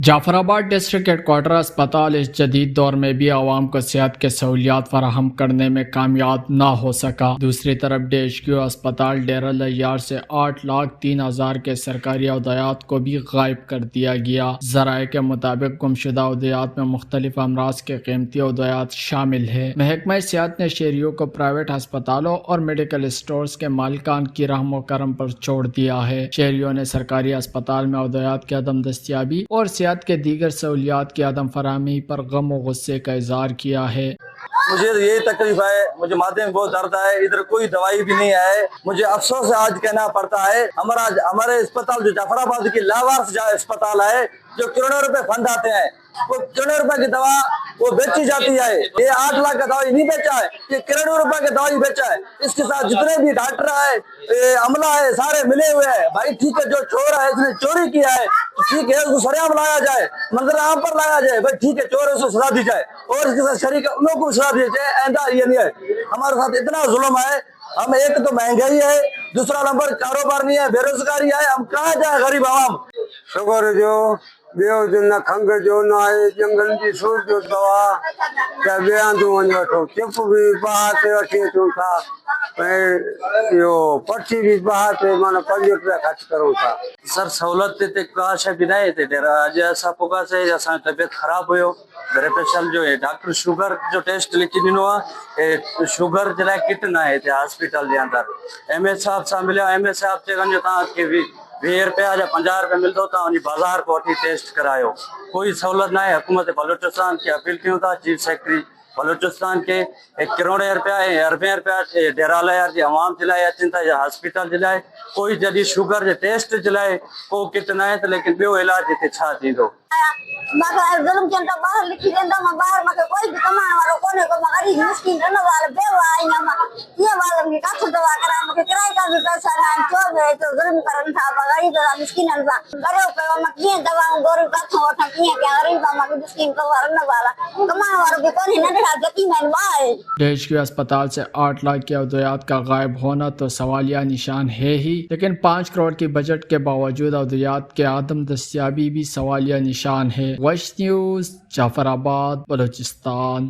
Jafrabad district headquarter अस्पताल इस जदीद दौर में भी आवाम को सेहत के सहूलियात फराहम करने में कामयाब ना हो सका। दूसरी तरफ DHQ अस्पताल डेरा लैयार से 8,03,000 के सरकारी अहदेयात को भी गायब कर दिया गया। जराये के मुताबिक गुमशुदा अहदेयात में मुख्तलिफ अमराज के कीमती अहदेयात शामिल है। महकमा सेहत ने शहरियों को प्राइवेट अस्पतालों और मेडिकल स्टोर्स के मालिकान की रहमो करम पर छोड़ दिया है। शहरियों ने सरकारी अस्पताल में अहदेयात की अदम दस्तियाबी और सेहत के दीगर सहूलियात की आदम फराहमी पर गम और गुस्से का इजहार किया है। मुझे यही तकलीफ है, मुझे माथे में बहुत दर्द है, इधर कोई दवाई भी नहीं है। मुझे अफसोस से आज कहना पड़ता है, हमारे अस्पताल जो जाफराबाद की लावारिस अस्पताल है, जो करोड़ों रुपए फंड आते हैं, वो करोड़ों रुपए की दवा वो बेची जाती है। ये 8 लाख का दवाई नहीं बेचा है, ये करोड़ों रुपए की दवाई बेचा है। इसके साथ जितने भी डॉक्टर है, अमला है, सारे मिले हुए हैं। भाई ठीक है, जो चोर है इसने चोरी किया है, ठीक है, उसको सरेआम लाया जाए, मंजर आम पर लाया जाए। भाई ठीक है, चोर है उसको सजा दी जाए और इसके साथ शरीक लोगों को सजा दी जाए। ऐसा ये नहीं है, हमारे साथ इतना जुल्म है। हम एक तो महंगाई है, दूसरा नंबर कारोबार नहीं है, बेरोजगारी है। हम कहाँ जाए गरीब आवाम। शुगर जो ॿियो जो न खंघ जो न आहे, जंगल जी सूर जो दवा या ॿिया तूं वञी वठो, चिप बि बाहि ते वठी अचूं था, ऐं इहो पर्ची भी बाहि ते माना 5 रुपया ख़र्च करूं था। सर सहूलत ते का शइ बि न आहे हिते डेरा। अॼु असां पुगासीं, असांजो तबियत ख़राब हुयो, घर पे सम्झो हे डॉक्टर शुगर जो टेस्ट लिखी ॾिनो आहे। शुगर जे लाइ किट न आहे हिते हॉस्पिटल जे अंदरि। MS साहब सां मिलियो, MS साहब चयो वञो तव्हांखे 20 रुपया या 50 रुपया मिलंदो, तव्हां वञी बाज़ार को वठी टेस्ट करायो। कोई सहूलत न आहे। हुकूमत बलोचिस्तान खे अपील कयूं था, चीफ सेक्रेटरी बलोचिस्तान के 1 करोड़ रुपया ऐं अरबे रुपया डेरा लैयार जी आवाम जे लाइ अचनि था या हॉस्पिटल जे लाइ। कोई जॾहिं शुगर जे टेस्ट जे लाइ को किट न आहे त लेकिन ॿियो इलाज हिते छा थींदो। जुल्म चंदा बाहर लिखी देंदा मां बाहर मके कोई भी कमाने वालो कोने को गरीब मिस्किन रहने वाले बेवा आई ना ये वाला की का दवा करा मके किराए का भी पैसा ना तो है तो जुल्म करन था गरीब दा मिस्किन अनसा करे पे मके ये दवा गोरी का थो था किए क्या गरीब दा मके मिस्किन को रहने वाला कमाने वालों की कोने ना देखा जती मैं बाय। DHQ अस्पताल से 8 लाख के अहदेयात का गायब होना तो सवालिया निशान है ही, लेकिन 5 करोड़ की बजट के बावजूद अहदेयात के आदम दस्तियाबी भी सवालिया निशान है। वश न्यूज़, जाफराबाद, बलोचिस्तान।